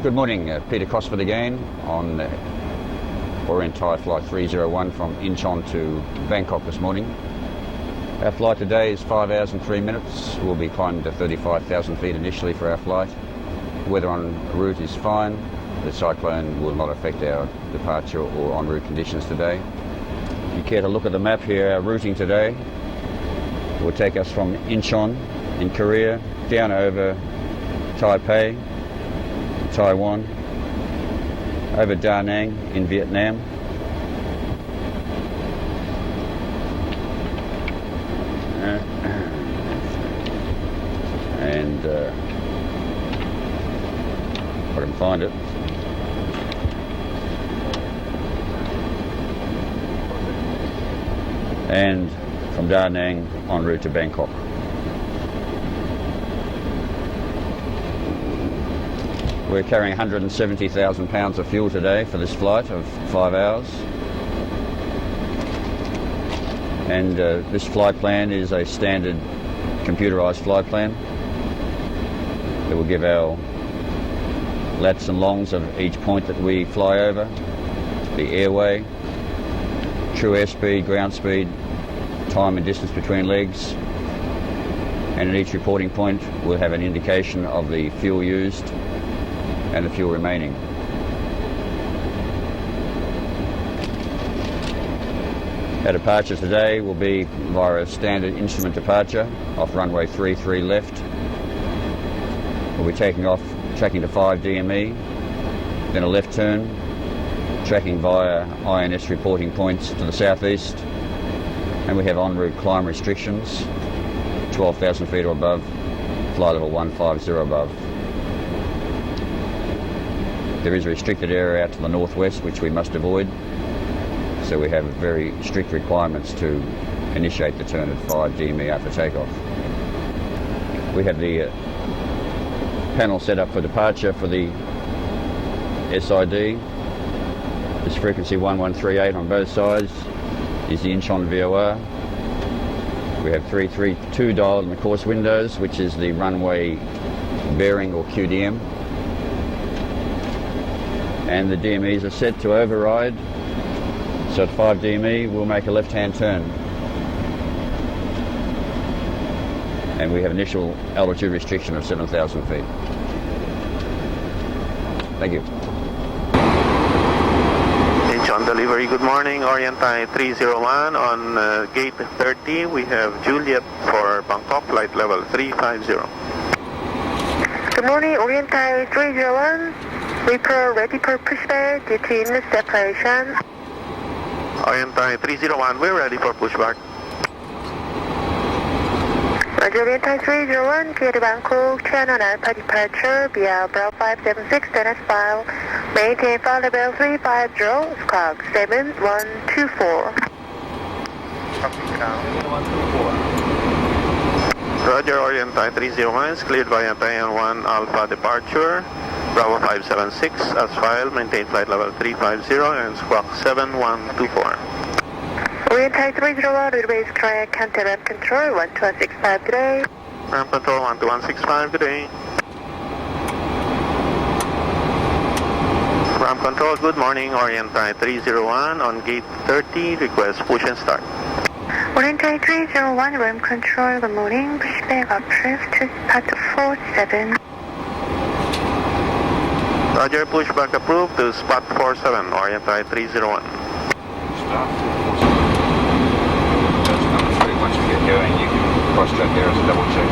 Good morning, Peter Cosford again on Orient Thai flight 301 from Incheon to Bangkok this morning. Our flight today is 5 hours and 3 minutes. We'll be climbing to 35,000 feet initially for our flight. Weather en route is fine. The cyclone will not affect our departure or en route conditions today. If you care to look at the map here, our routing today will take us from Incheon in Korea down over Taipei, Taiwan, over Da Nang in Vietnam, and if I can find it, and from Da Nang en route to Bangkok. We're carrying 170,000 pounds of fuel today for this flight of 5 hours. And this flight plan is a standard computerized flight plan that will give our lats and longs of each point that we fly over, the airway, true airspeed, ground speed, time and distance between legs, and at each reporting point we'll have an indication of the fuel used and the fuel remaining. Our departure today will be via a standard instrument departure off runway 33 left. We'll be tracking to 5 DME, then a left turn, tracking via INS reporting points to the southeast, and we have en route climb restrictions, 12,000 feet or above, flight level 150 above. There is a restricted area out to the northwest which we must avoid, so we have very strict requirements to initiate the turn at 5 DME after takeoff. We have the panel set up for departure for the SID. This frequency 1138 on both sides is the Incheon VOR. We have 332 dialed in the course windows, which is the runway bearing or QDM. And the DMEs are set to override, so at 5 DME we'll make a left-hand turn. And we have initial altitude restriction of 7,000 feet. Thank you. Incheon delivery, good morning. Orient Thai 301 on gate 30. We have Juliet for Bangkok, flight level 350. Good morning, Orient Thai 301. Reaper ready for pushback due to inlet separation. Orient Thai 301, we're ready for pushback. Roger, Orient Thai 301, clear to Bangkok, channel Alpha departure via Bravo 576, Dennis file. Maintain file level 350, clock 7124. Roger, Orient Thai 301 is cleared via Taiwan 1 Alpha departure. Bravo 576 as filed, maintain flight level 350 and squawk 7124. Orient Thai 301, railways correct, counter ramp control 12165 today. Ramp control 12165 today. Ramp control, good morning, Orient Thai 301 on gate 30, request push and start. Orient Thai 301, ramp control, good morning, pushback approved to spot 47. Roger, pushback approved to spot 47, Orient Thai 301. Once you get going, you can cross-check there as a double check.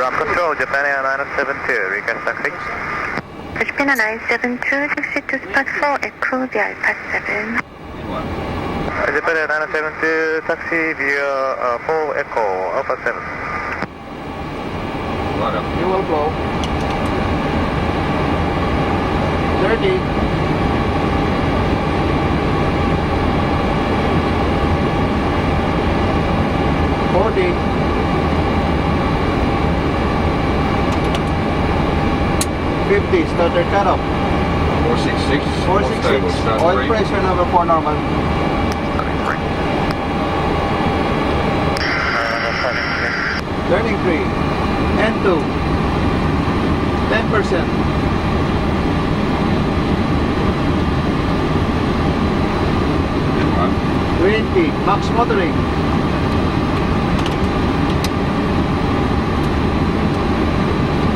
Ramp control, Japan Air 972, request taxi. China 972, taxi to spot 4 Echo via Alpha 7. Japan 972, taxi via 4 Echo, Alpha 7. Right up. You will blow. 30. 40. 50. Starter cut off. 466. 466. Start Oil three. pressure number 4 normal. Turning 3. And 2. 10%. 20. Max motoring.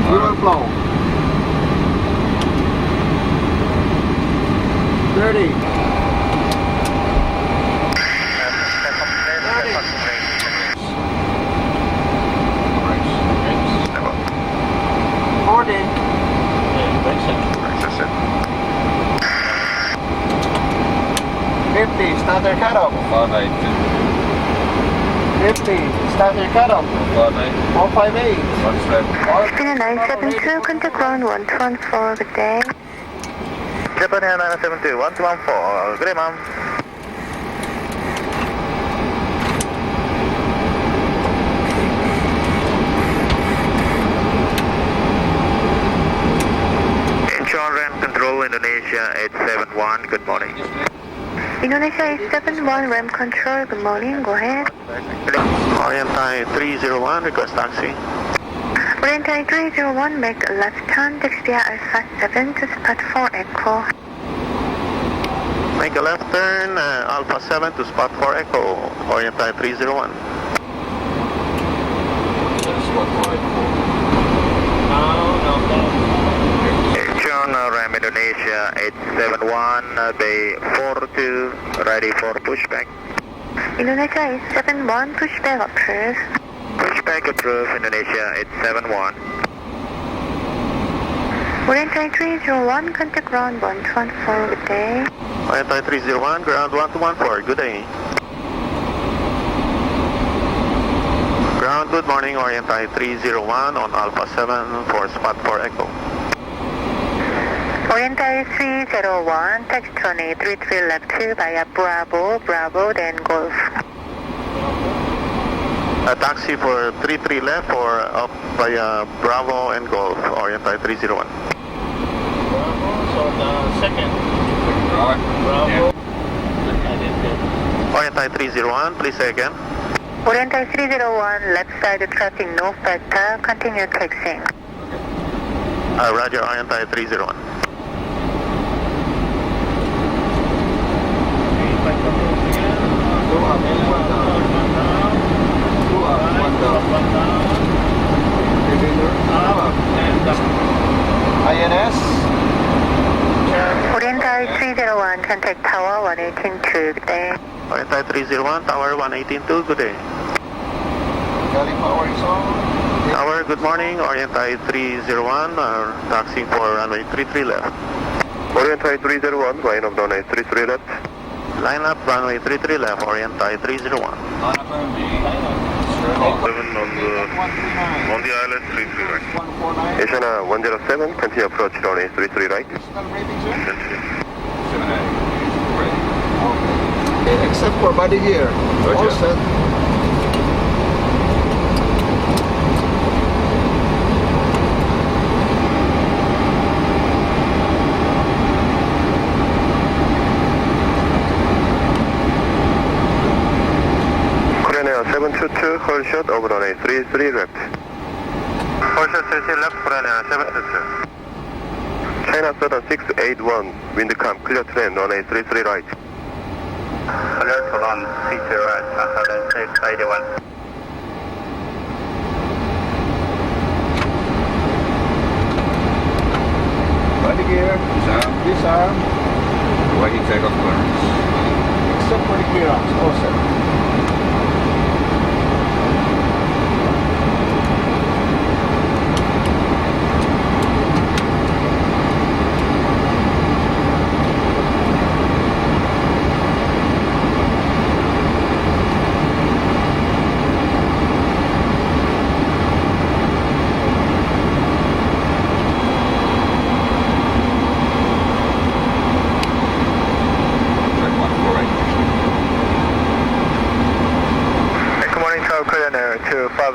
Fuel flow. 30. 40. 50. Starter cutoff. 58. 50. Starter cutoff. 58. 458. One step. China 972, contact ground 114, good day. Japan 972, 1214, good day, ma'am. Incheon Ram Control Indonesia 871, good morning. Indonesia 871, RAM control, good morning, go ahead. Orient Thai 301, request taxi. Orient Thai 301, make a left turn, taxi via Alpha 7 to spot 4 Echo. Make a left turn, Alpha 7 to spot 4 Echo, Orient Thai 301. Incheon Ram Indonesia 871, Bay 42, ready for pushback. Indonesia 871, pushback approved. Pushback approved, Indonesia 871. Orient Thai 301, contact ground 114, good day. Orient Thai 301, ground 1214, good day. Ground, good morning, Orient Thai 301 on Alpha 7 for spot 4 Echo. Orient Thai 301, taxi to 33 left 2 via Bravo, Bravo, then Golf. A taxi for 33 left or up via Bravo and Golf, Orient Thai 301. So the second. Right. Bravo. Orient Thai 301, please say again. Orient Thai 301, left side traffic no factor, continue taxiing. Roger, Orient Thai 301. Two up, one down. Two up, one down. Elevator, up. INS. Orient Thai 301, contact Tower 118 good day. Orient Thai 301, Tower 118.2, good day. Galley power is on. Tower, good morning, Orient Thai 301, taxiing for runway 33 left. Orient Thai 301, line of runway 33 left. Line up, runway 33 left, Orient Thai 301. 7 on the island 33 right. 149. Asiana 107, continue approach runway 33 right. Okay, except for body gear. All set. Korean Air 722, hold shot over runway 33 left. Hold shot 33 left, Korean Air 722. China Southern 681, wind calm, clear train runway 33 right. Alert to run 30 right, Southern 681. Body gear. Disarm. Awaiting takeoff clearance. Except for the clearance. All set.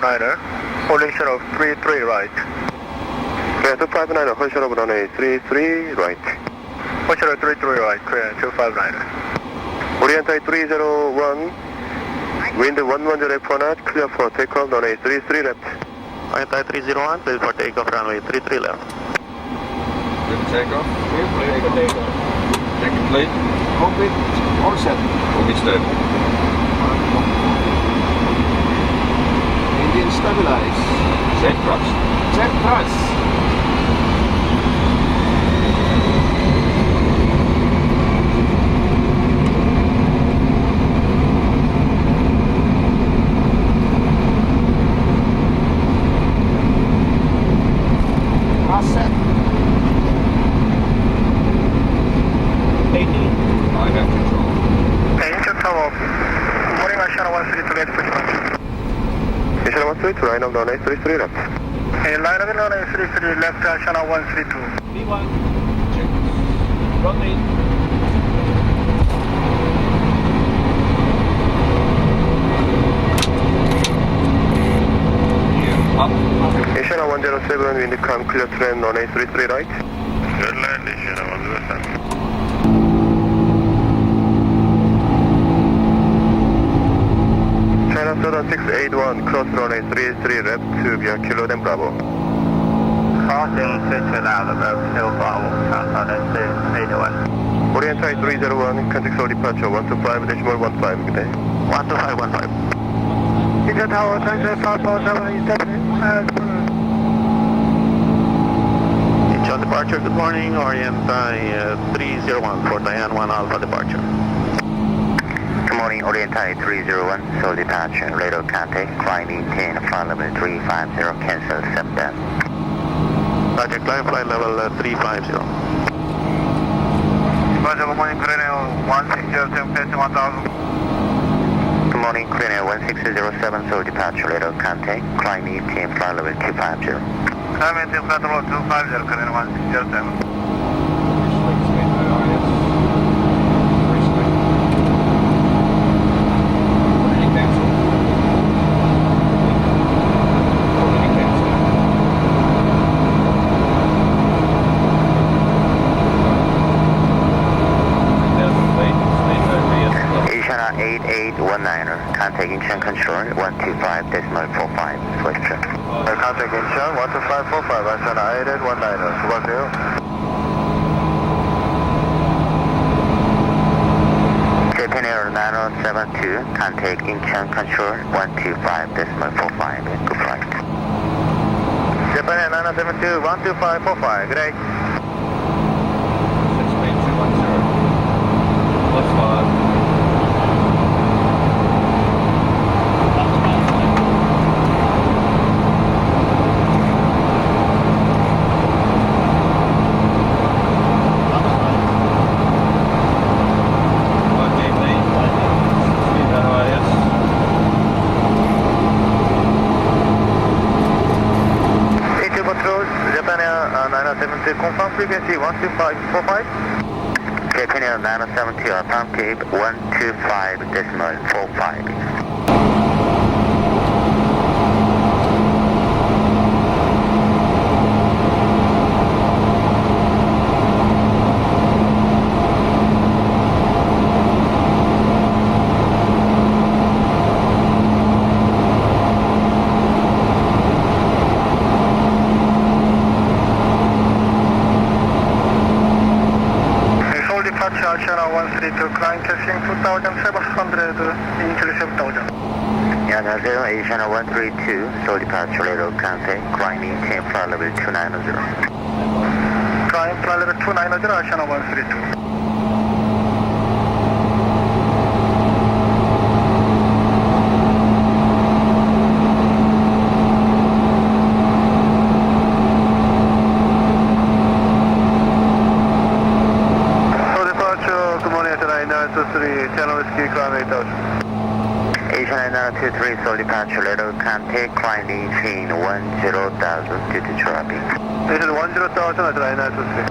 259er, holding short of 33 right. Korean 259er, hold short of runway 33 right. Hold short of 33 right, Korean 259er. Orient Thai 301, wind 110 for knot, clear for takeoff, runway 33 left. Orient Thai 301, clear for takeoff, runway 33 left. Good takeoff. Clear for takeoff. Check complete. Cockpit, all set. Will be stable. Engine stabilized. Set thrust. Set thrust. All set. 18. I have control. Engine tower. Morning, Ashana 132, get Pushback. Asian 132, line up runway 33 left. Line up runway 33 left, Ashana 132. B1. Check. Rotate. Yeah. Up. Asian 107, wind calm, clear trend, runway 33 right. Good land, Ashana 107. China Southern 681, cross runway 33 left to via Kilo then Bravo. Crossing Central Alabama, still Bravo, Southern 681. Orient Thai 301, contact Seoul departure 125.15, good day. 12515. Engine tower, Central Bravo 787. Incheon departure, good morning. Orient Thai 301 for Diane 1 Alpha departure. Good morning, Orient Thai 301, Seoul departure, radar contact, climb maintain, flight level 350, cancel 7 down. Roger, climb flight level 350. Roger, good morning, Colonel 1607, passing 1000. Good morning, Colonel 1607, Seoul departure, radar contact, climb maintain, flight level 250. Climb maintain, flight level 250, Colonel 1607. Asiana 8819er, contact Incheon control 125.45, switch check. Contact Incheon 12545, Asiana 8819er, 수고하세요. Japan Air 9072, contact Incheon control 125.45, good flight. Japan Air 972, 12545, good day. 68210. Left 5. Confirm frequency 12545. Japan Air 972, affirmative 125.45. Ashana 132, climb casing 2700, increase 7000. 네, 안녕하세요. Asiana 132, Seoul departure, radar contact, climb maintain, flight level 290. Climb flight level 290, Ashana 132. Asiana 923, Seoul departure, radar contact, climb maintain 10,000 due to traffic. This is 10,000 at 923.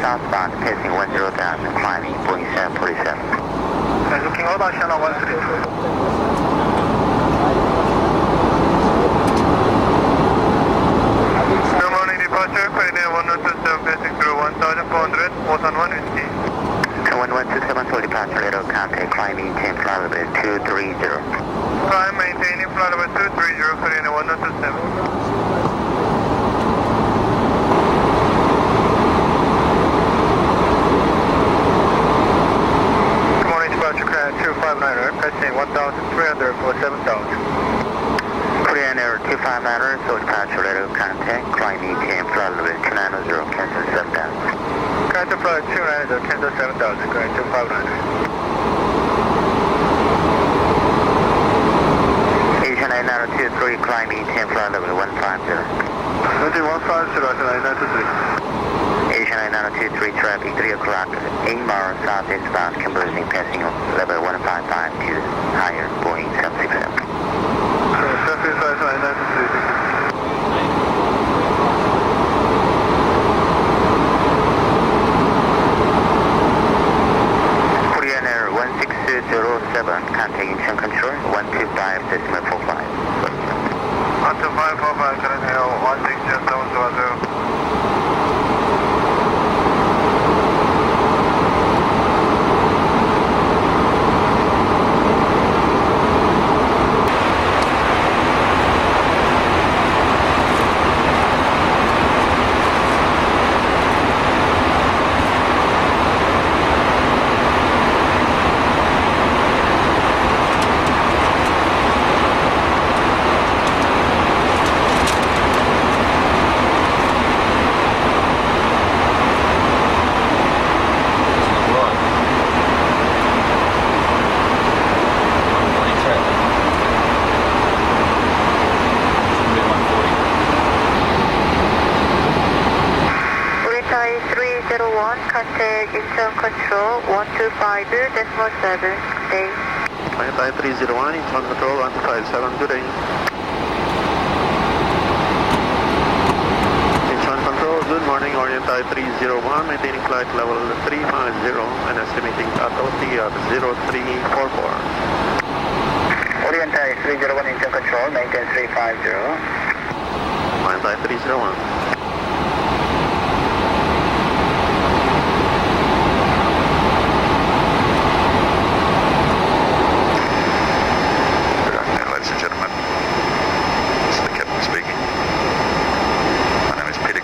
southbound, passing 10,000, climbing Boeing 747. Looking over channel 13. Good morning, departure, Pioneer 1127, passing through 1,400, Osan 1 Whiskey. 1127 for departure, later contact, climb maintain flight level 230. Climb maintaining flight level 230, Pioneer 1127. Good morning, departure, Crown 259, passing 1,300 for 7,000. Korean Air 259, so departure, later contact, climb maintain flight level 290, cancel 7,000. Cancel flight 290, cancel 7,000, Grand 259. Asia 9023, climb maintain flight level 150. Engine 150, Asia 9023. Asia 9023, traffic 3 o'clock, 8 miles southeast bound, converging, passing level 155 to higher, Boeing 767. Traffic Asia 9023. Korean Air 1607, contact Incheon control, 125.45. 12545, Korean Air 160720. Contact Incheon Control 125.7. Stay. Orient Thai 301, Incheon Control 157, good day. Incheon Control, good morning, Orient Thai 301, maintaining flight level 350 and estimating authority of 0344. Orient Thai 301, Incheon control, maintain 350. Orient Thai 301.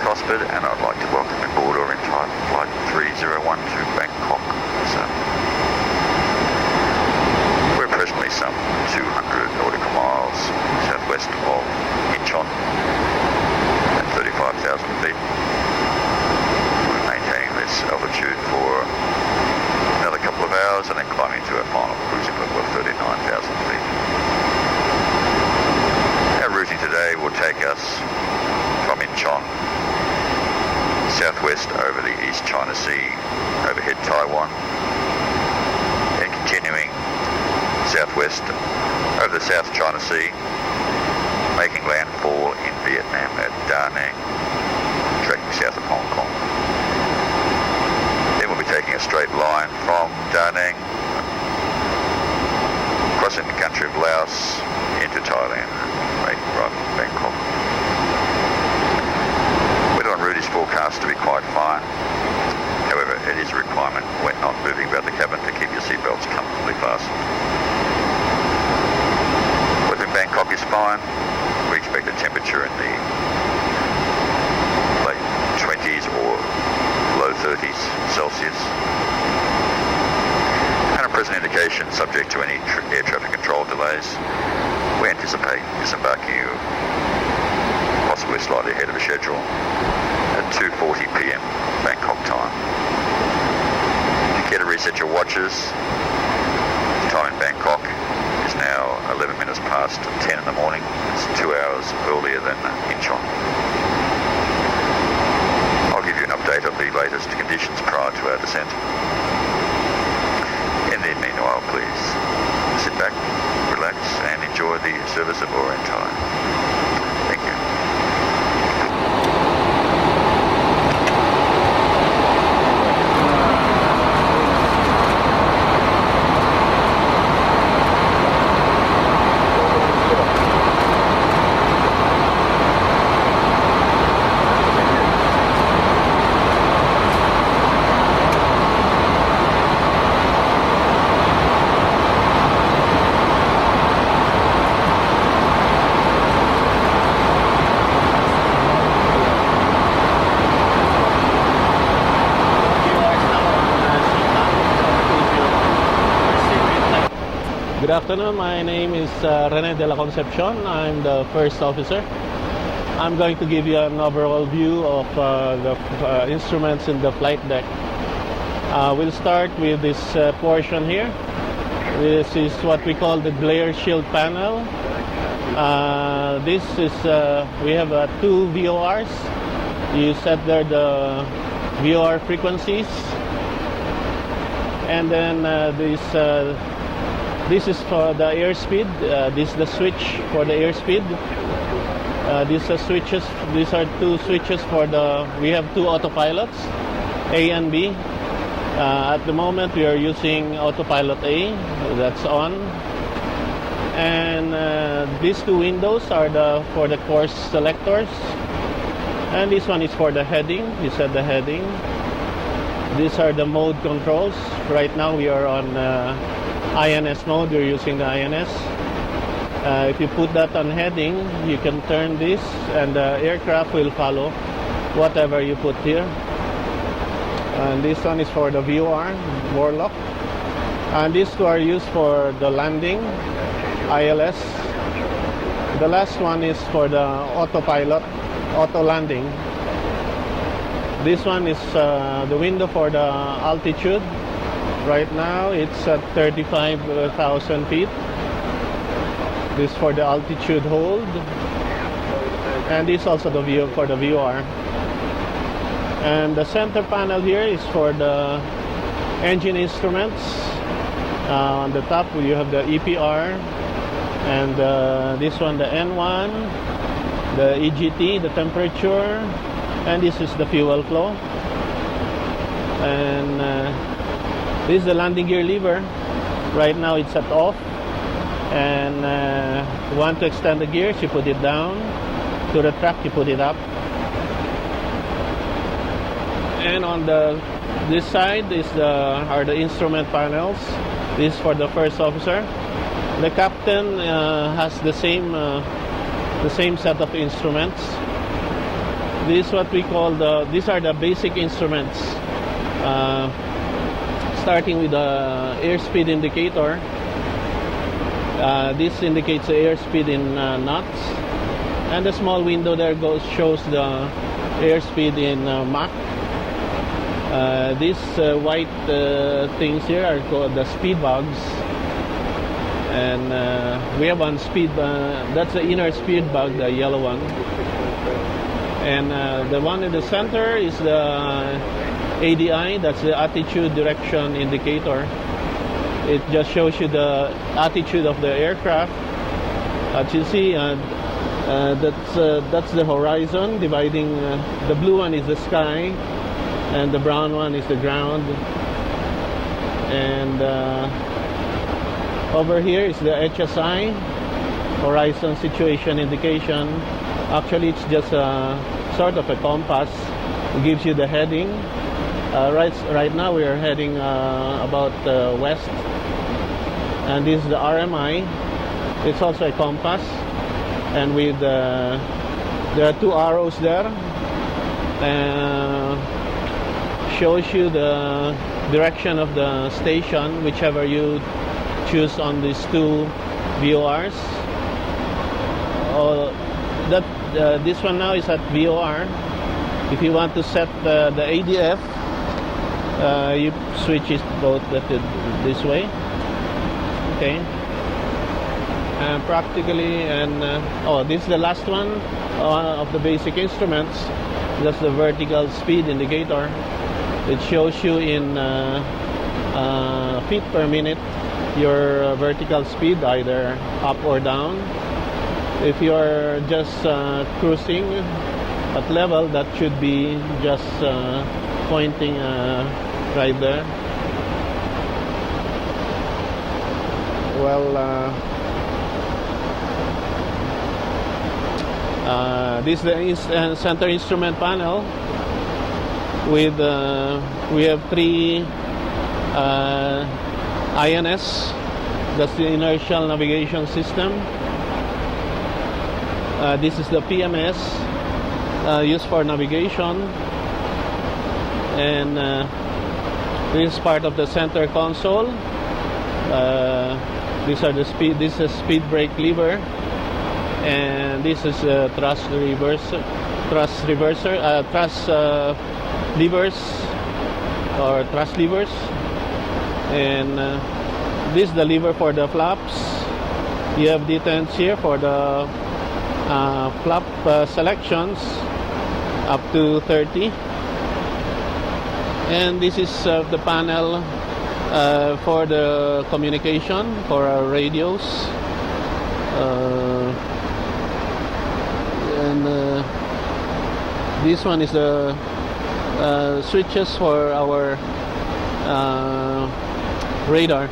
Cockpit, and I'd like to welcome aboard Orient Thai flight 301 to Bangkok. We're presently some 200 nautical miles southwest of Incheon at 35,000 feet. We're maintaining this altitude for another couple of hours and then climbing to our final cruising level of 39,000 feet. Our routing today will take us from Incheon southwest over the East China Sea, overhead Taiwan, and continuing southwest over the South China Sea, making landfall in Vietnam at Da Nang, tracking south of Hong Kong. Then we'll be taking a straight line from Da Nang, crossing the country of Laos into Thailand, making right to Bangkok. En route is forecast to be quite fine. However, it is a requirement when not moving about the cabin to keep your seatbelts comfortably fastened. Within Bangkok is fine. We expect a temperature in the late 20s or low 30s Celsius. And a present indication, subject to any air traffic control delays, we anticipate disembarking you possibly slightly ahead of a schedule at 2:40 p.m. Bangkok time. If you care to reset your watches, the time in Bangkok is now 11 minutes past 10 in the morning. It's 2 hours earlier than Incheon. I'll give you an update of the latest conditions prior to our descent. In the meanwhile, please sit back, relax and enjoy the service of Orient Thai. Thank you. afternoon. My name is Rene de la Concepcion. I'm the first officer. I'm going to give you an overall view of the instruments in the flight deck. We'll start with this portion here. This is what we call the glare shield panel. This is we have two VORs. You set there the VOR frequencies, and then this is for the airspeed. This is the switch for the airspeed. These are switches. These are two switches for the. We have two autopilots, A and B. At the moment, we are using autopilot A. That's on. And these two windows are for the course selectors. And this one is for the heading. You set the heading. These are the mode controls. Right now, we are on INS mode. We're using the INS. If you put that on heading, you can turn this and the aircraft will follow whatever you put here. And this one is for the VOR, Warlock. And these two are used for the landing, ILS. The last one is for the autopilot, auto landing. This one is the window for the altitude. Right now it's at 35,000 feet. This for the altitude hold, and this also the view for the VOR. And the center panel here is for the engine instruments. On the top you have the EPR, and this one the N1, the EGT, the temperature, and this is the fuel flow. And this is the landing gear lever. Right now it's at off. And you want to extend the gears, you put it down. To the track, you put it up. And on this side are the instrument panels. This is for the first officer. The captain has the same set of instruments. This is what we call these are the basic instruments. Starting with the airspeed indicator. This indicates the airspeed in knots, and the small window there shows the airspeed in Mach. These white things here are called the speed bugs, and we have one speed. That's the inner speed bug, the yellow one, and the one in the center is the ADI. That's the attitude direction indicator. It just shows you the attitude of the aircraft. As you see, that's the horizon dividing. The blue one is the sky, and the brown one is the ground. And over here is the HSI, horizon situation indication. Actually, it's just a sort of a compass. It gives you the heading. Right now we are heading about west. And this is the RMI. It's also a compass, and with there are two arrows there. Shows you the direction of the station, whichever you choose on these two VORs. This one now is at VOR. If you want to set the ADF, you switch it both this way. Okay. Practically, and this is the last one of the basic instruments. That's the vertical speed indicator. It shows you in feet per minute your vertical speed, either up or down. If you are just cruising at level, that should be just pointing right there. Well, this is the center instrument panel. With we have three INS. That's the inertial navigation system. This is the PMS used for navigation, and this is part of the center console. These are the speed. This is speed brake lever, and this is thrust reverser, thrust levers or thrust levers, and this is the lever for the flaps. You have detents here for the flap selections up to 30, and this is the panel for the communication for our radios, and this one is the switches for our radar.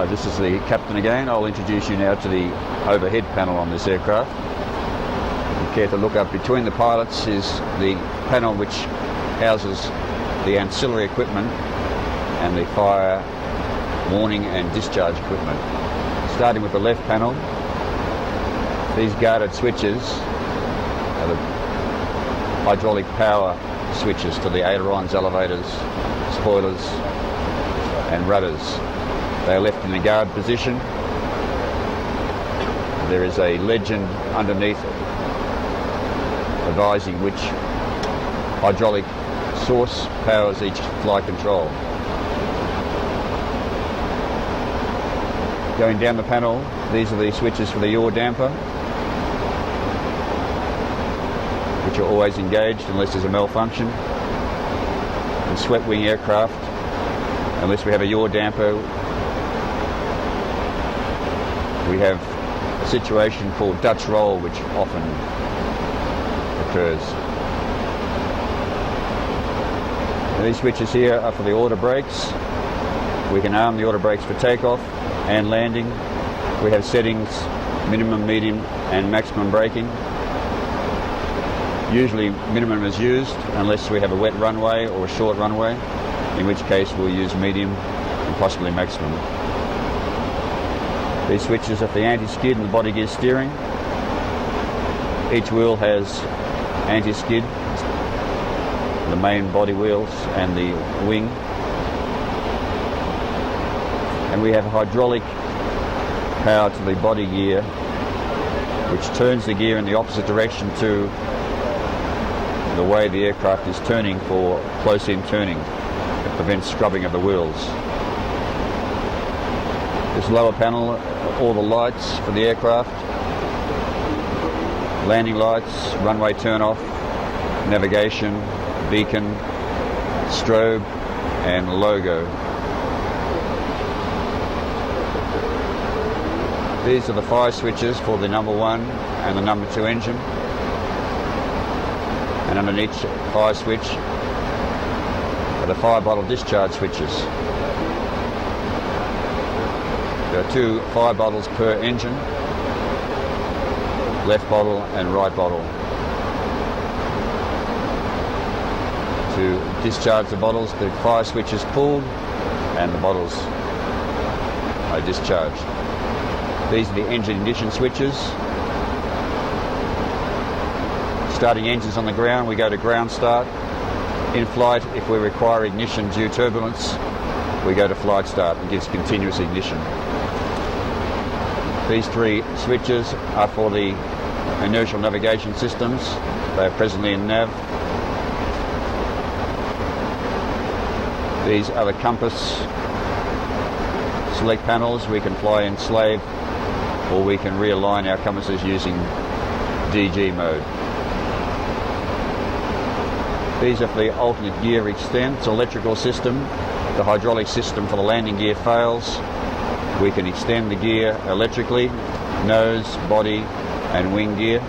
This is the captain again. I'll introduce you now to the overhead panel on this aircraft. If you care to look up between the pilots is the panel which houses the ancillary equipment and the fire warning and discharge equipment. Starting with the left panel, these guarded switches are the hydraulic power switches to the ailerons, elevators, spoilers and rudders. They are left in the guard position. There is a legend underneath advising which hydraulic source powers each flight control. Going down the panel, these are the switches for the yaw damper, which are always engaged unless there's a malfunction. In swept wing aircraft, unless we have a yaw damper, we have a situation called Dutch roll, which often occurs. And these switches here are for the auto brakes. We can arm the auto brakes for takeoff and landing. We have settings, minimum, medium and maximum braking. Usually minimum is used unless we have a wet runway or a short runway, in which case we'll use medium and possibly maximum. These switches are for the anti-skid and the body gear steering. Each wheel has anti-skid, the main body wheels and the wing. And we have hydraulic power to the body gear, which turns the gear in the opposite direction to the way the aircraft is turning for close-in turning. It prevents scrubbing of the wheels. This lower panel, all the lights for the aircraft, landing lights, runway turn-off, navigation, beacon, strobe and logo. These are the fire switches for the number 1 and the number 2 engine. And underneath each fire switch are the fire bottle discharge switches. There are 2 fire bottles per engine, left bottle and right bottle. To discharge the bottles, the fire switch is pulled and the bottles are discharged. These are the engine ignition switches. Starting engines on the ground, we go to ground start. In flight, if we require ignition due turbulence, we go to flight start and gives continuous ignition. These 3 switches are for the inertial navigation systems. They are presently in nav. These are the compass select panels. We can fly in slave or we can realign our compasses using DG mode. These are for the alternate gear extent. It's an electrical system. The hydraulic system for the landing gear fails. We can extend the gear electrically, nose, body and wing gear.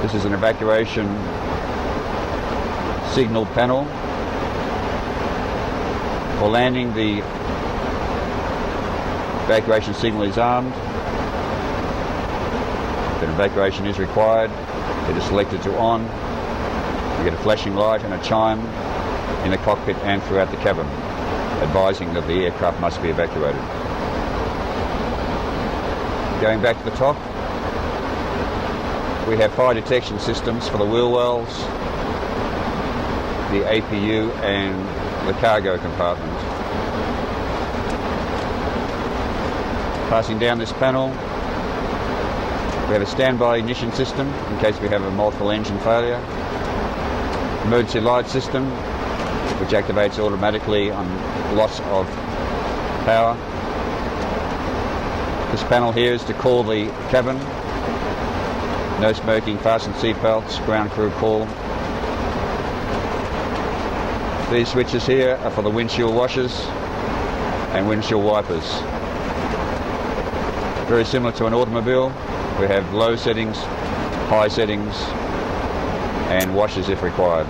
This is an evacuation signal panel. For landing, the evacuation signal is armed. If an evacuation is required, it is selected to on. You get a flashing light and a chime in the cockpit and throughout the cabin, advising that the aircraft must be evacuated. Going back to the top, we have fire detection systems for the wheel wells, the APU and the cargo compartment. Passing down this panel, we have a standby ignition system in case we have a multiple engine failure. Emergency light system, which activates automatically on loss of power. This panel here is to call the cabin. No smoking, fasten seatbelts, ground crew call. These switches here are for the windshield washers and windshield wipers. Very similar to an automobile, we have low settings, high settings, and washers if required.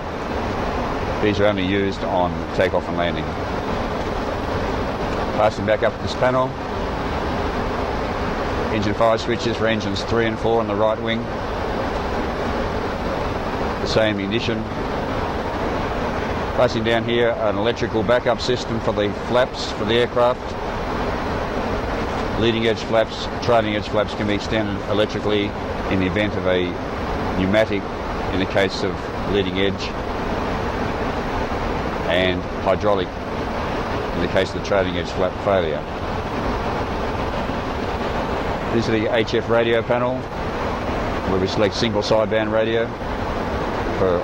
These are only used on takeoff and landing. Passing back up this panel, engine fire switches for engines 3 and 4 on the right wing. The same ignition. Passing down here, an electrical backup system for the flaps for the aircraft. Leading edge flaps, trailing edge flaps can be extended electrically in the event of a pneumatic in the case of leading edge, and hydraulic in the case of the trailing edge flap failure. This is the HF radio panel where we select single sideband radio for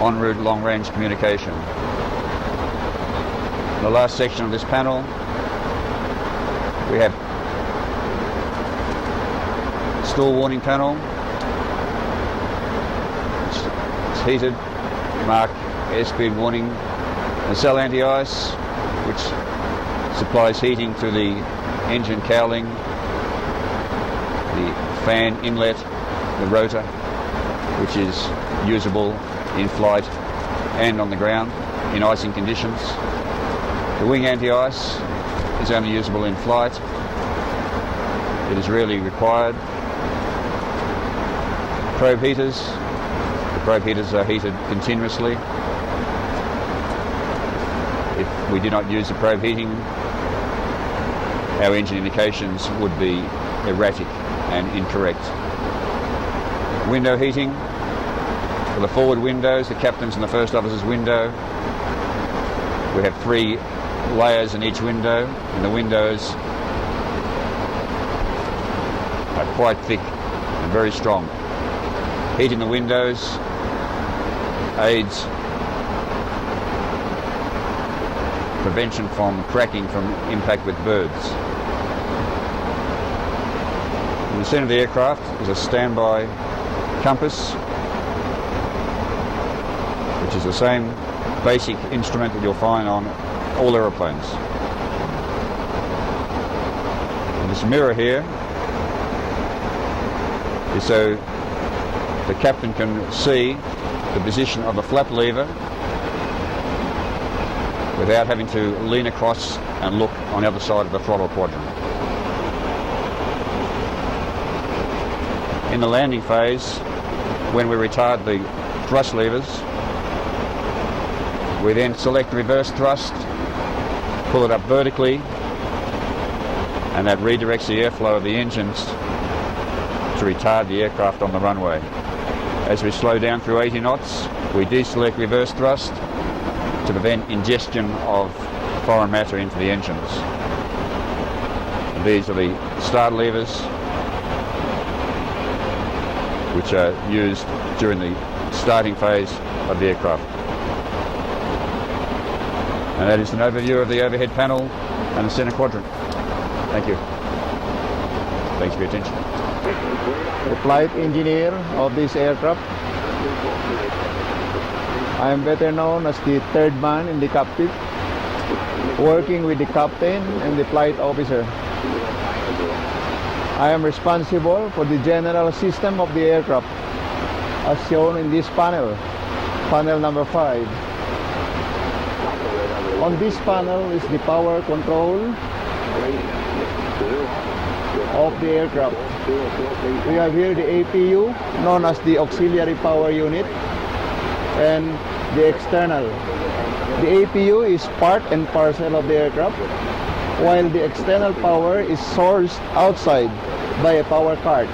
en route long range communication. In the last section of this panel we have stall warning panel. It's heated, mark airspeed warning. Nacelle anti-ice, which supplies heating to the engine cowling, the fan inlet, the rotor, which is usable in flight and on the ground in icing conditions. The wing anti-ice is only usable in flight. It is rarely required. Probe heaters. The probe heaters are heated continuously. If we do not use the probe heating, our engine indications would be erratic and incorrect. Window heating. For the forward windows, the captain's and the first officer's window, we have 3 layers in each window, and the windows are quite thick and very strong. Heating the windows aids prevention from cracking from impact with birds. In the centre of the aircraft is a standby compass, which is the same basic instrument that you'll find on all aeroplanes. And this mirror here is so the captain can see the position of the flap lever without having to lean across and look on the other side of the throttle quadrant. In the landing phase, when we retard the thrust levers, we then select reverse thrust, pull it up vertically, and that redirects the airflow of the engines to retard the aircraft on the runway. As we slow down through 80 knots, we deselect reverse thrust to prevent ingestion of foreign matter into the engines. And these are the start levers, which are used during the starting phase of the aircraft. And that is an overview of the overhead panel and the center quadrant. Thank you. Thanks for your attention. The flight engineer of this aircraft. I am better known as the third man in the cockpit, working with the captain and the flight officer. I am responsible for the general system of the aircraft, as shown in this panel, panel number 5. On this panel is the power control of the aircraft. We have here the APU, known as the auxiliary power unit, and the external. The APU is part and parcel of the aircraft, while the external power is sourced outside by a power card.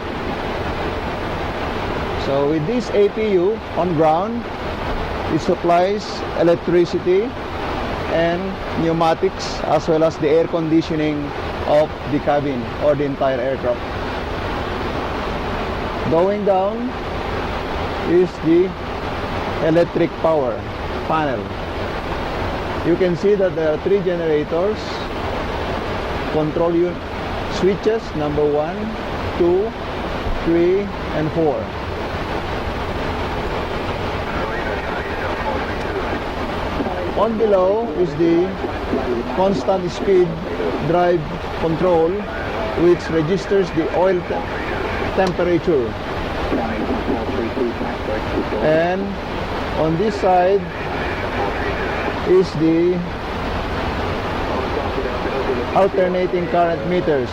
So with this APU on ground, It supplies electricity and pneumatics as well as the air conditioning of the cabin or the entire aircraft. Going down is the electric power panel. You can see that there are 3 generators, control unit switches, number 1, 2, 3, and 4. On below is the constant speed drive control, which registers the oil temperature. And on this side is the alternating current meters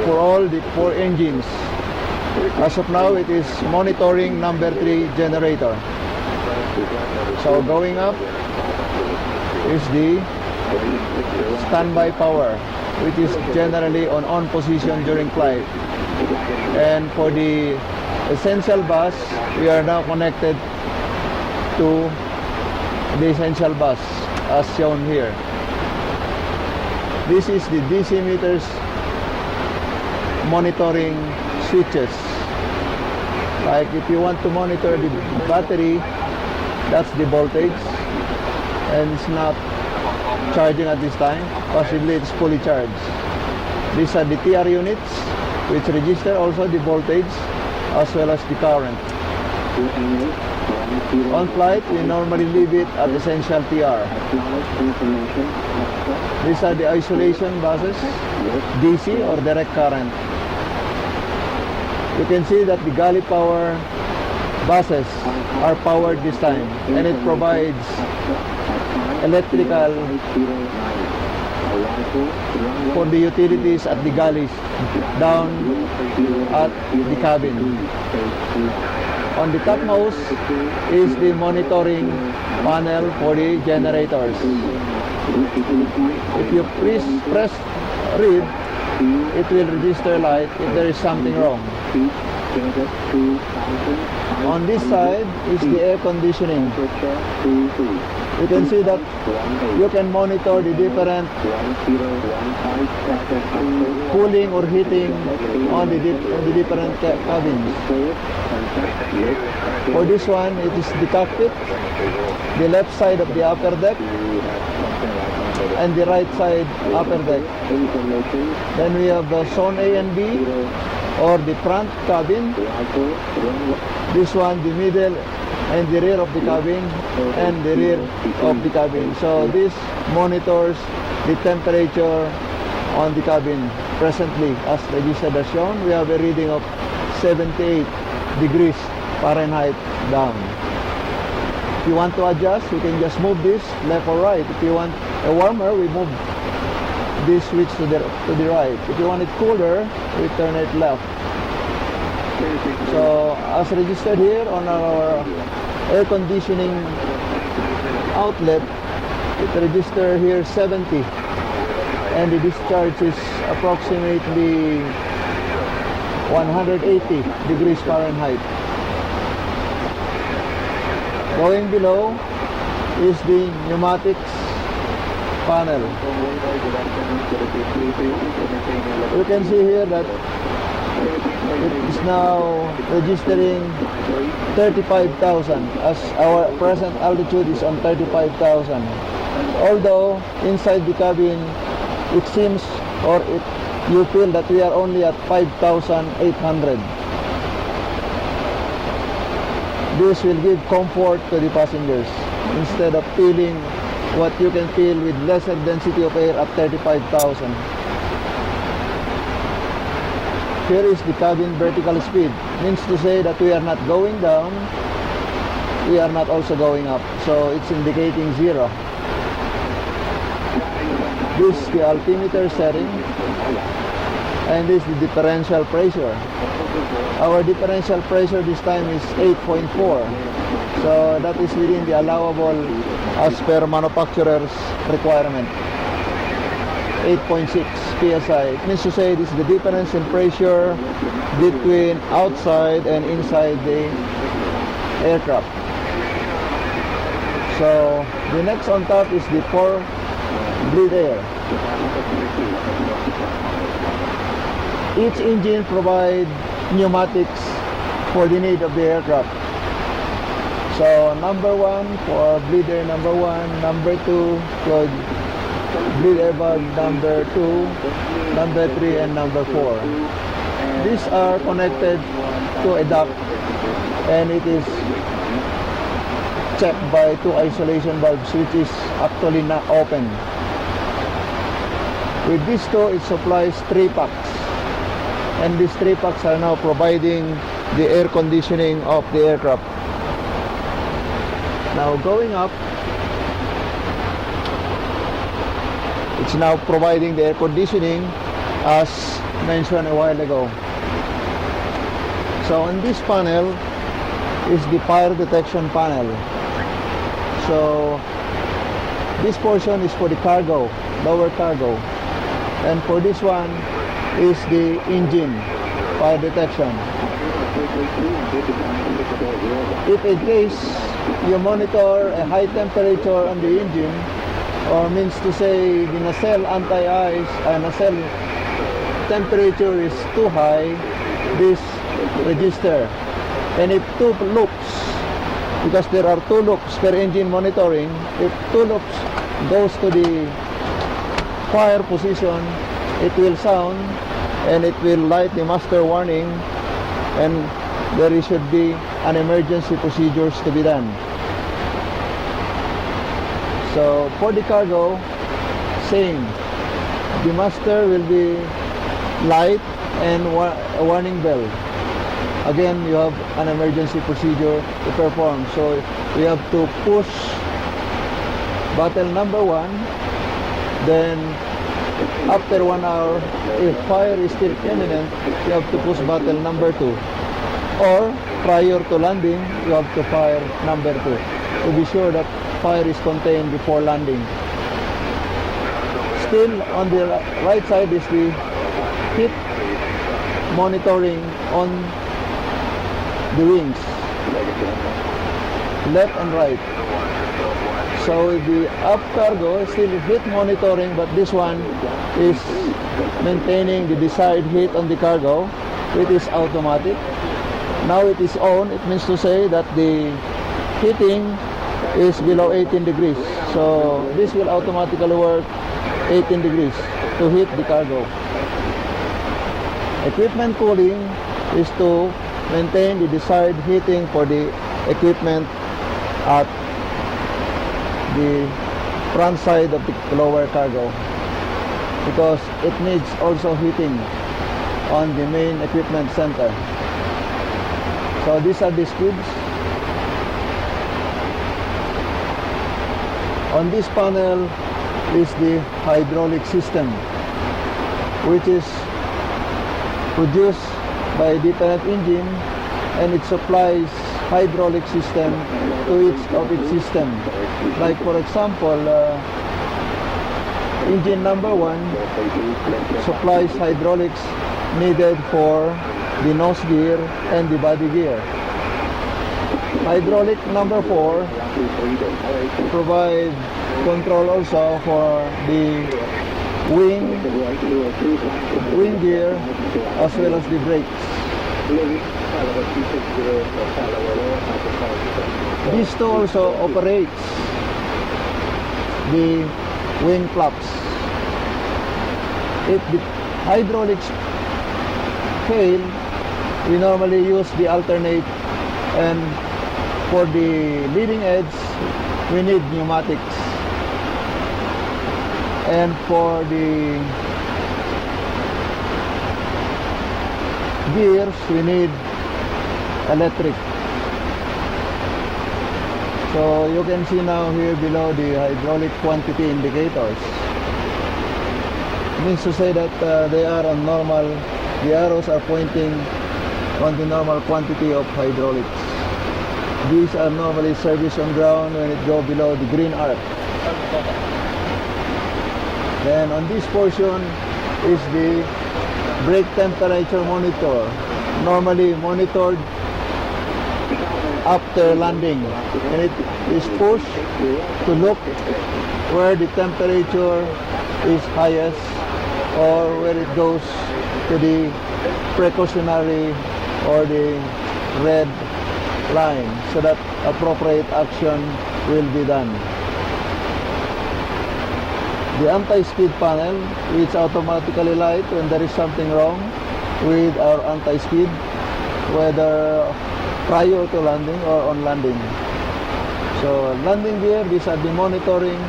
for all the 4 engines. As of now, it is monitoring number 3 generator. So going up is the standby power, which is generally on position during flight. And for the essential bus, we are now connected to the essential bus as shown here. This is the DC meters monitoring switches. Like if you want to monitor the battery, that's the voltage, and it's not charging at this time. Possibly it's fully charged. These are the TR units, which register also the voltage as well as the current. On flight, we normally leave it at essential TR. These are the isolation buses, DC or direct current. You can see that the galley power buses are powered this time, and it provides electrical for the utilities at the galleys down at the cabin. On the topmost is the monitoring panel for the generators. If you press read, it will register light if there is something wrong. On this side is the air conditioning. You can see that you can monitor the different cooling or heating on the different cabins. For this one, it is the cockpit, the left side of the upper deck, and the right side upper deck. Then we have the zone A and B, or the front cabin. This one, the middle and the rear of the cabin, and the rear of the cabin. So this monitors the temperature on the cabin. Presently, as registered as shown, we have a reading of 78 degrees Fahrenheit down. If you want to adjust, you can just move this left or right. If you want a warmer, we move this switch to the right. If you want it cooler, we turn it left. So as registered here on our air conditioning outlet, it registered here 70, and the discharge is approximately 180 degrees Fahrenheit. Going below is the pneumatics panel. You can see here that it is now registering 35,000, as our present altitude is on 35,000. Although inside the cabin it seems, or you feel that we are only at 5,800. This will give comfort to the passengers instead of feeling what you can feel with lesser density of air at 35,000. Here is the cabin vertical speed. Means to say that we are not going down, we are not also going up. So it's indicating 0. This is the altimeter setting, and this is the differential pressure. Our differential pressure this time is 8.4. So that is within the allowable as per manufacturer's requirement. 8.6 psi. It means to say this is the difference in pressure between outside and inside the aircraft. So the next on top is the pour bleed air. Each engine provides pneumatics for the need of the aircraft. So number 1 for bleed air number 1, number 2 for bleed air valve number 2, number 3, and number 4. These are connected to a duct, and it is checked by 2 isolation valves, which is actually not open. With these 2, it supplies 3 packs, and these 3 packs are now providing the air conditioning of the aircraft. Now going up, it's now providing the air conditioning as mentioned a while ago. So on this panel is the fire detection panel. So this portion is for the cargo, lower cargo, and for this one is the engine fire detection. If in case you monitor a high temperature on the engine, or means to say the nacelle anti-ice nacelle temperature is too high, this register. And if 2 loops, because there are 2 loops per engine monitoring, if 2 loops goes to the fire position, it will sound and it will light the master warning, and there should be an emergency procedures to be done. So for the cargo, same. The master will be light and a warning bell. Again, you have an emergency procedure to perform. So we have to push button number 1. Then after 1 hour, if fire is still imminent, you have to push button number 2. Or prior to landing, you have to fire number 2 to be sure that fire is contained before landing. Still on the right side is the heat monitoring on the wings, left and right. So the up cargo is still heat monitoring, but this one is maintaining the desired heat on the cargo. It is automatic. Now it is on. It means to say that the heating is below 18 degrees. So this will automatically work 18 degrees to heat the cargo. Equipment cooling is to maintain the desired heating for the equipment at the front side of the lower cargo, because it needs also heating on the main equipment center. So these are the speeds. On this panel is the hydraulic system, which is produced by a different engine, and it supplies hydraulic system to each of its system. Like for example, engine number 1 supplies hydraulics needed for the nose gear and the body gear. Hydraulic number 4 provide control also for the wing gear as well as the brakes. This too also operates the wing flaps. If the hydraulics fail, we normally use the alternate, and for the leading edge we need pneumatics, and for the gears we need electric. So you can see now here below the hydraulic quantity indicators. It means to say that they are on normal. The arrows are pointing on the normal quantity of hydraulics. These are normally serviced on ground when it goes below the green arc. Then on this portion is the brake temperature monitor, normally monitored after landing, and it is pushed to look where the temperature is highest or where it goes to the precautionary or the red line so that appropriate action will be done. The anti-skid panel, which automatically light when there is something wrong with our anti-skid, whether prior to landing or on landing. So landing gear, these are the monitoring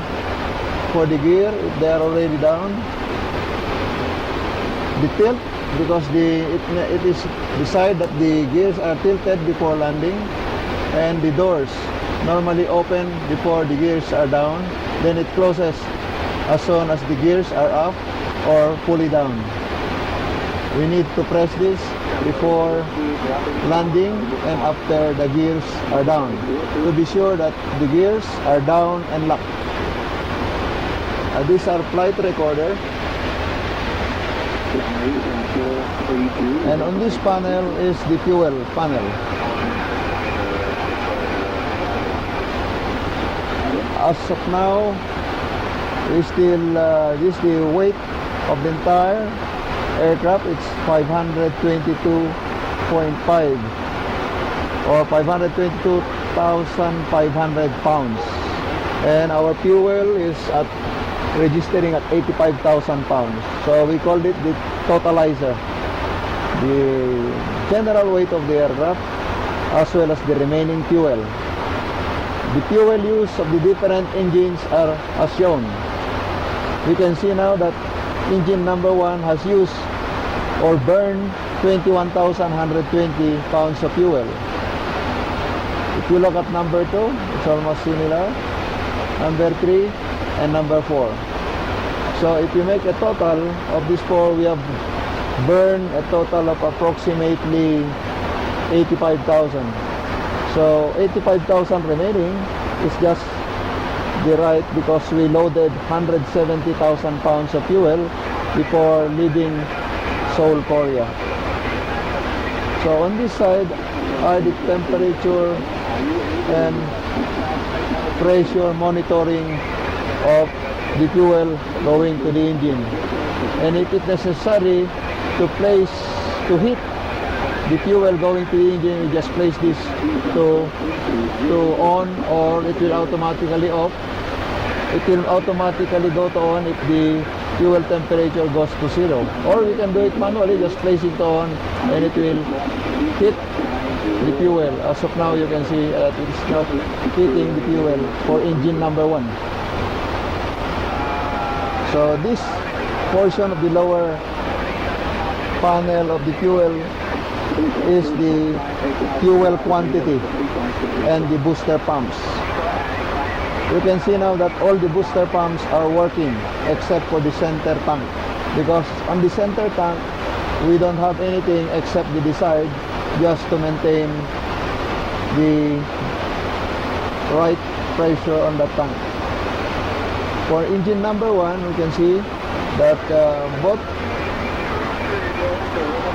for the gear if they are already down. The tilt, because it is decided that the gears are tilted before landing, and the doors normally open before the gears are down, then it closes as soon as the gears are up or fully down. We need to press this before landing and after the gears are down to be sure that the gears are down and locked. These are flight recorder, and on this panel is the fuel panel. As of now, this is the weight of the entire aircraft. It's 522.5 or 522,500 pounds, and our fuel is registering at 85,000 pounds. So we called it the totalizer, the general weight of the aircraft as well as the remaining fuel. The fuel use of the different engines are as shown. We can see now that engine number 1 has used or burned 21,120 pounds of fuel. If you look at number 2, it's almost similar. Number 3 and number 4. So if you make a total of these 4, we have burned a total of approximately 85,000. So 85,000 remaining is just the right, because we loaded 170,000 pounds of fuel before leaving Seoul, Korea. So on this side are the temperature and pressure monitoring of the fuel going to the engine, and if it's necessary to heat the fuel going to the engine, you just place this to on, or it will automatically off. It will automatically go to on if the fuel temperature goes to 0, or we can do it manually, just place it on and it will heat the fuel. As of now, you can see that it's not heating the fuel for engine number 1. So this portion of the lower panel of the fuel is the fuel quantity and the booster pumps. You can see now that all the booster pumps are working except for the center tank, because on the center tank we don't have anything except the side, just to maintain the right pressure on the tank. For engine number 1, we can see that both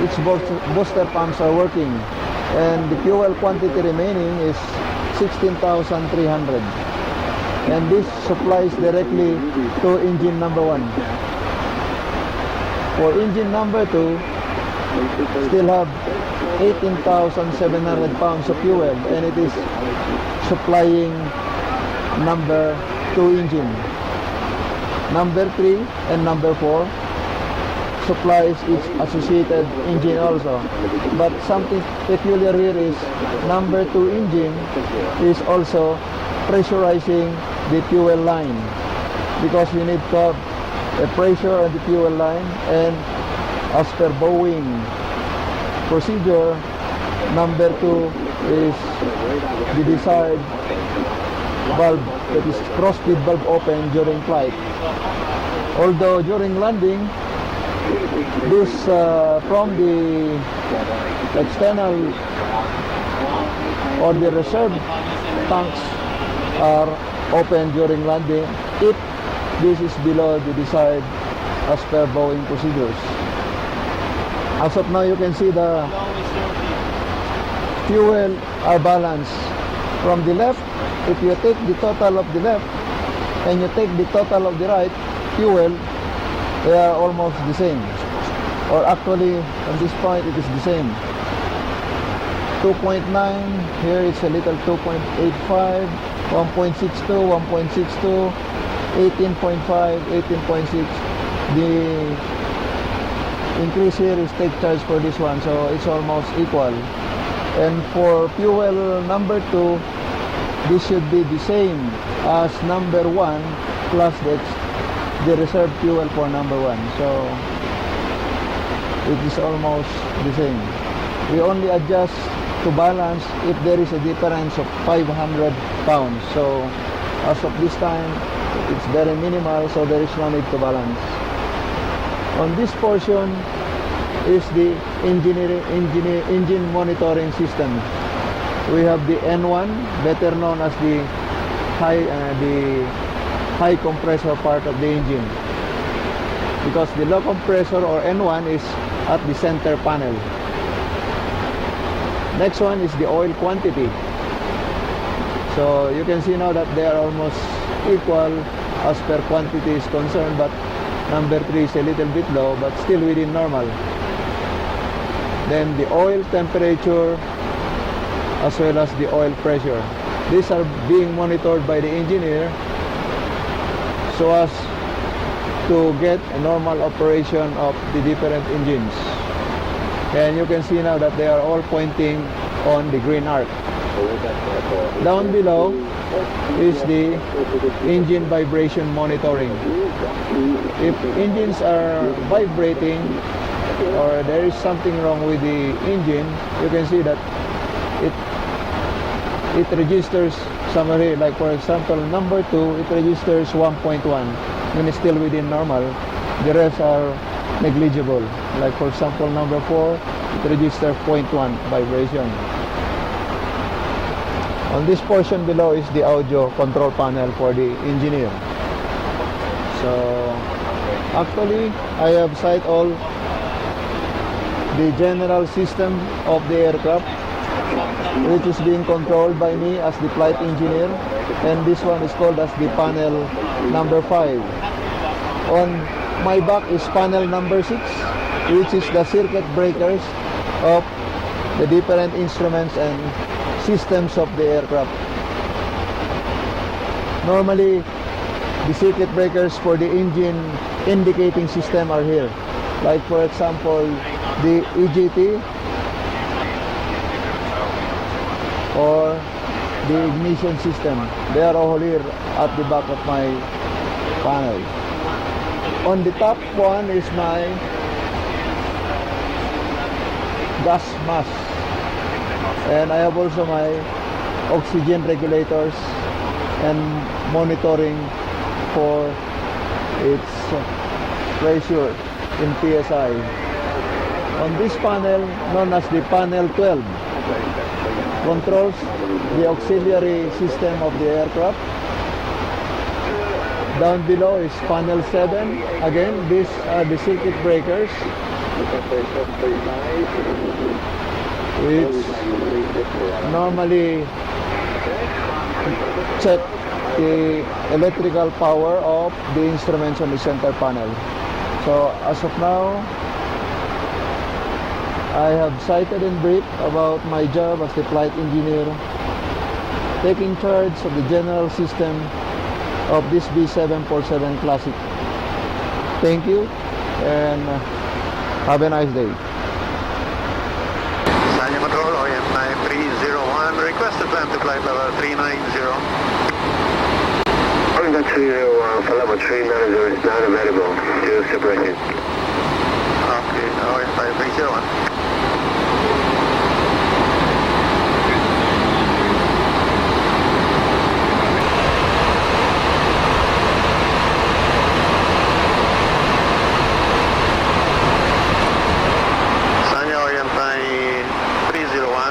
its booster pumps are working, and the fuel quantity remaining is 16,300, and this supplies directly to engine number 1. For engine number 2, still have 18,700 pounds of fuel, and it is supplying number 2 engine. Number 3 and number 4 supplies its associated engine also. But something peculiar here is number 2 engine is also pressurizing the fuel line, because we need to have a pressure on the fuel line, and as per Boeing procedure, number 2 is the desired valve, that is cross-feed valve open during flight. Although during landing, this from the external or the reserve tanks are open during landing if this is below the desired as per Boeing procedures. As of now, you can see the fuel are balanced. From the left, if you take the total of the left and you take the total of the right, fuel, they are almost the same. Or actually, at this point, it is the same. 2.9, here it's a little 2.85, 1.62, 1.62, 18.5, 18.6. The increase here is take charge for this one, so it's almost equal. And for fuel number 2, this should be the same as number 1 plus the reserve fuel for number 1. So it is almost the same. We only adjust to balance if there is a difference of 500 pounds. So as of this time, it's very minimal, so there is no need to balance. On this portion is the engine monitoring system. We have the N1, better known as the high compressor part of the engine, because the low compressor or N1 is at the center panel. Next one is the oil quantity. So you can see now that they are almost equal as per quantity is concerned, but number 3 is a little bit low, but still within normal. Then the oil temperature as well as the oil pressure. These are being monitored by the engineer so as to get a normal operation of the different engines. And you can see now that they are all pointing on the green arc. Down below is the engine vibration monitoring. If engines are vibrating or there is something wrong with the engine, you can see that it registers somewhere here. Like for example, number 2, it registers 1.1 when it's still within normal. The rest are negligible. Like for example, number 4, it registers 0.1 vibration. On this portion below is the audio control panel for the engineer. So actually, I have set all the general system of the aircraft, which is being controlled by me as the flight engineer, and this one is called as the panel number 5. On my back is panel number 6, which is the circuit breakers of the different instruments and systems of the aircraft. Normally, the circuit breakers for the engine indicating system are here. Like for example, the EGT or the ignition system. They are all here at the back of my panel. On the top one is my gas mask, and I have also my oxygen regulators and monitoring for its pressure in PSI. On this panel, known as the panel 12, controls the auxiliary system of the aircraft. Down below is panel 7. Again, these are the circuit breakers, which normally check the electrical power of the instruments on the center panel. So as of now, I have cited and briefed about my job as the flight engineer, taking charge of the general system of this B747 Classic. Thank you and have a nice day. Sanya Control, Orient Thai 301, requested plan to flight level 390. Orient Thai 301, flight level 390 is not available to separation. Okay, Orient Thai 301.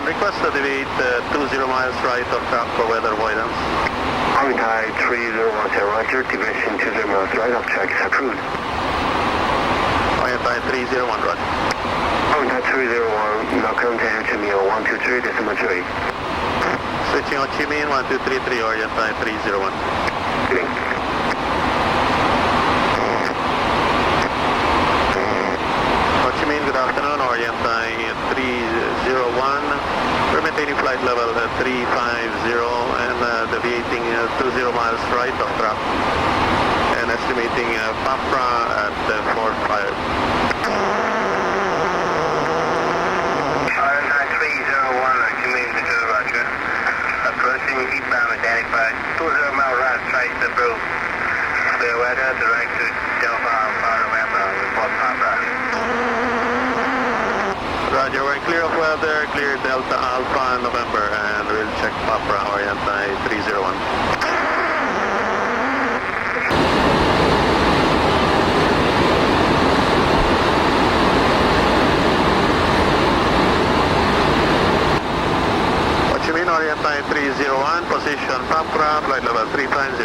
Request to deviate 20 miles right of track for weather avoidance. Orient Thai 301, Roger, deviation 20 miles right of track is approved. Orient Thai 301, Roger. Orient Thai 301, Welcome to Ho Chi Minh 123.3. Switching Ho Chi Minh 1233 Orient Thai 301. Ho Chi Minh, good afternoon, Orient Thai 301. We're maintaining flight level 350 and deviating 20 miles right of track and estimating Papra at 45. Orient Thai 301, Ho Chi Minh to Roger. Approaching eastbound identified 20 mile right straight to Brew. Clear weather, direct to Delta Alpha November, report Papra. Roger, we're clear of weather, clear Delta Alpha November, and we'll check Papra Orient Thai 301. Ho Chi Minh Orient Thai 301, position Papra, flight level 350.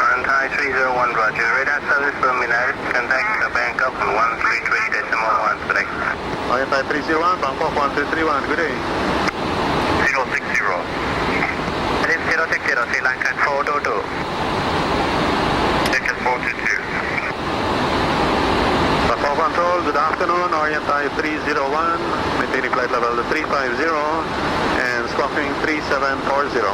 Orient Thai 301, Roger. Radar service terminated. Contact Bangkok 133.1 today. Orient Thai 301, Bangkok 1231, good day. 060. Heading 060, Sri Lankan 422. Ticket 422. Bangkok Control, good afternoon, Orient Thai 301, maintaining flight level 350 and squawking 3740.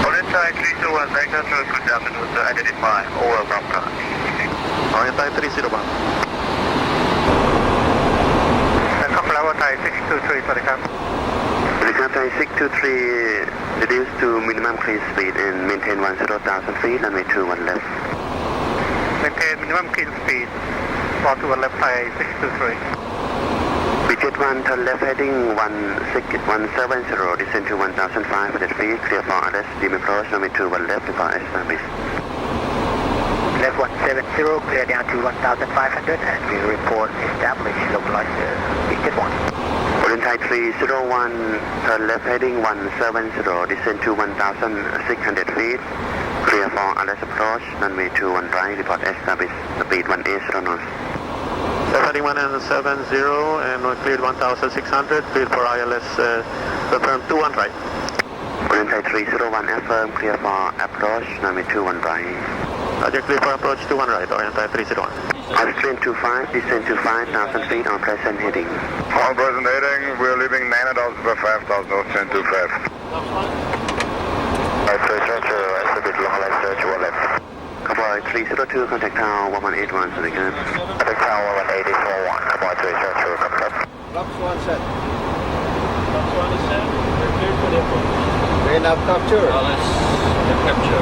Orient Thai 301, Bangkok, good afternoon, to identify over Bangkok. Orient Thai 301. Bangkok Bravo Thai 623, sorry, come. Bangkok Thai 623, reduce to minimum clear speed and maintain 10,000 feet, runway 21 left. Maintain minimum clean speed. 41 left Thai 623. Budget 1, turn left heading 170, descend to 1,500 feet, clear for others, dim approach, runway 21 left, report established. Left 170, clear down to 1,500 and we report established localizer. Budget 1. Orient Thai 301, turn left heading 170, descend to 1,600 feet, clear for others approach, runway 21 right, report established, speed 180 knots. Heading 170 and we're cleared 1,600, cleared for ILS, confirm 21 right. Orient Thai 301, affirm, clear for approach, runway 21 right. Roger, clear for approach 21 right, Orient Thai 301. Austrian 25, descend to 5,000 feet on present heading. On present heading, we're leaving 9,000 for 5,000, Austrian 25. Right, search, a bit long left, search, 1 left. Cowboy 302, contact tower 1181, so they can. Contact tower 1841, Cowboy 302, confirm. Box 1 set. Box 1 is set. We're cleared for the approach. We have capture. Let's capture.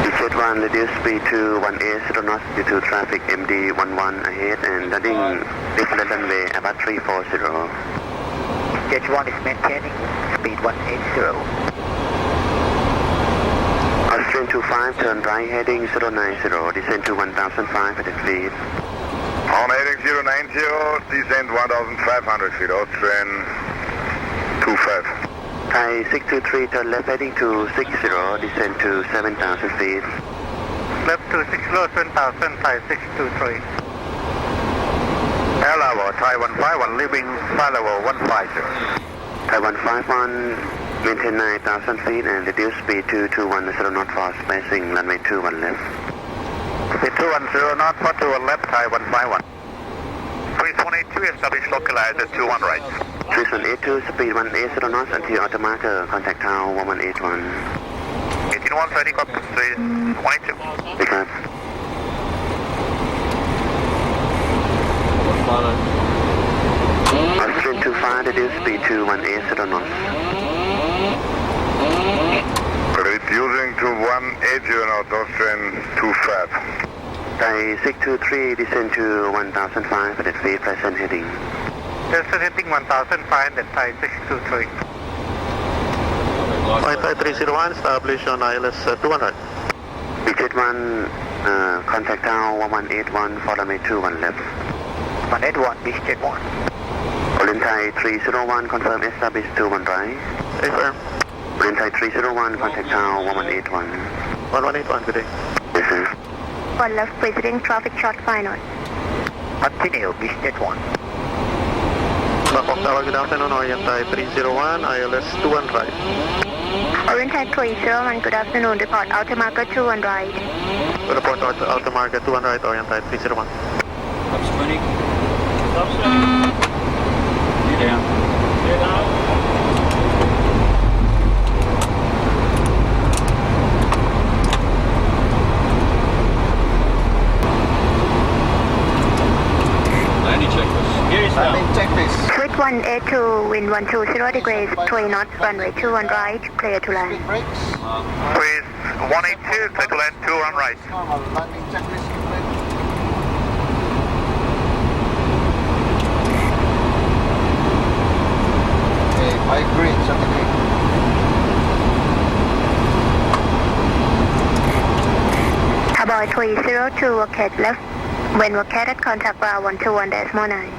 Budget 1, reduce speed to 180 knots due to traffic MD11 ahead and landing different runway about 340. Stage 1 is maintaining speed 180. Austrian 25, turn right heading 090, descend to 1,500 feet. On heading 090, descend 1,500 feet, Austrian 25. Thai 623, turn left heading to 60, descend to 7,000 feet. Left to 60, 7,000, Thai 623. Air level, Thai 151, leaving flight level 150. Thai 151, maintain 9,000 feet and reduce speed to 210 knot for spacing, runway 21 left. Speed 210 knot for 21 left, Thai 151. 3182, established localizer 21 right. 3182, speed 180 knots until auto marker, contact tower 1181. 18130, copy 3182. Because Austrian 25, reduce speed to 180 knots. Reducing to 180 knots, Austrian 25. Thai 623, descend to 1,500 feet, present heading. Present heading 1,500, Thai 623. Orient Thai 301, establish on ILS 200. Budget 1, contact tower 1181, follow me 21 left. 181, Budget 1. Orient Thai 301, confirm establish 21 right. Affirm. Orient Thai 301, contact tower 1181. 1181, good day. Yes, sir. 1 left, President, traffic short final. Continue, Business 1. Bangkok Tower, good afternoon, Orient Thai 301, ILS 21 right. Orient Thai 301, good afternoon, report outer marker 21 right. Report outer marker 21 right, Orient Thai 301. Ups 20. Stop swing. Clear down. Clear down. Landing checklist. Here is down. Checklist. Switch 182, wind 120 degrees, 3 knots, runway 21 right, clear to land. Brakes. Please, 182, clear to land 21 right. Normal landing checklist complete. Okay, 5 green, 78. Hawaii 302, locate left. When located, contact ground 121.9.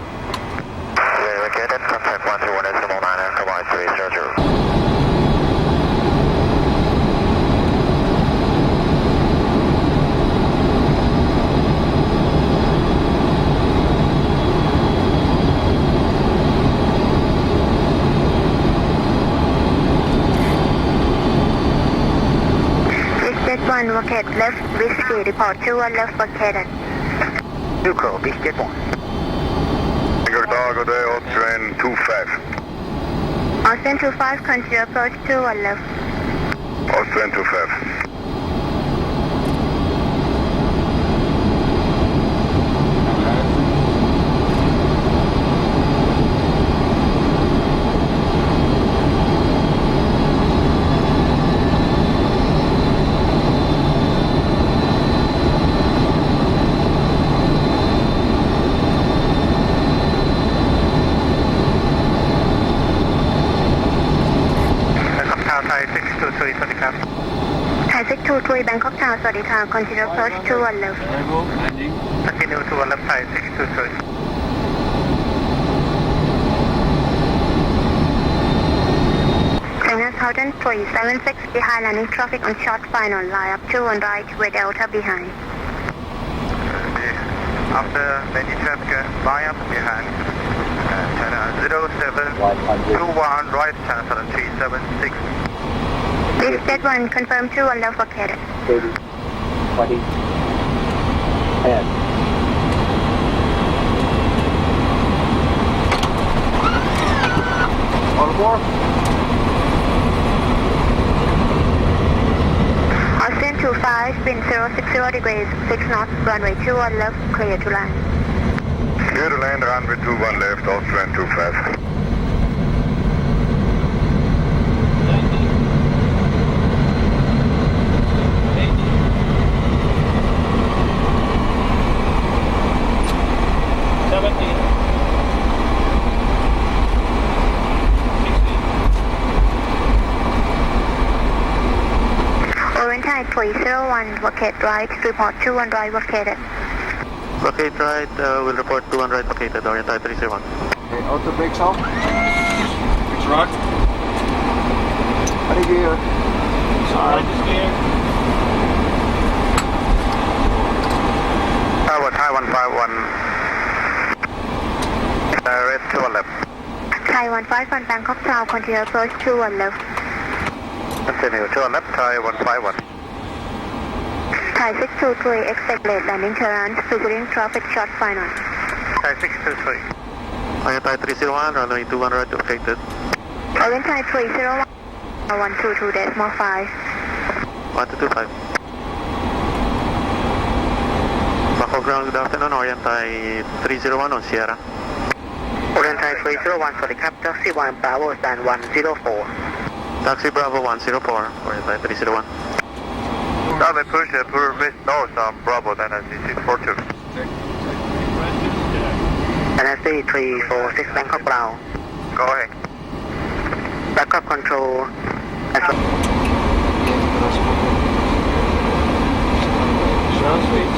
When located, contact 121.9, Hawaii 300. Business 1, locate left, Whiskey, report 21 left located. Nuco, Business 1. Bangkok Tower, good day, Austrian 25. Austin 25, consider approach 21 left. Austrian 25. Thai 623, Bangkok Tower, สวัสดีค่ะ consider approach 21 left. Landing. Continue to one left side, 623. China Southern 376, behind landing traffic on short final, line up 21 right, with Delta behind. After landing traffic, line up behind. China 0721 right, China Southern 376. Business 1, confirm 21 left located. 40. Head. All aboard. Austin 25, wind 060 degrees, 6 knots, runway 21 left, clear to land. Clear to land, runway 21 left, Austrian 25. Orient Thai 301, locate right, report 21 right located. Locate right, will report 21 right located, Orient Thai 301. Okay, auto brakes off. Fix right. Ready gear. Right is clear. Tower Thai 151. Red to one left. Thai 151, Bangkok Tower, continue approach 21 left. Continue to one left, Thai 151. Thai 623, expect late landing clearance, visiting traffic short final. Thai 623. Orient Thai 301, runway 21 right located. Orient Thai 301, 122.5. 1225. Bangkok ground, good afternoon, Orient Thai 301 on Sierra. Orient Thai 301, สวัสดีครับ Taxi 1 Bravo Stand 104. Taxi Bravo 104, Orient Thai 301. Southern push, miss north on Bravo 99642. Taxi 346 Bangkok Ground. Go ahead. Backup control. Ground speed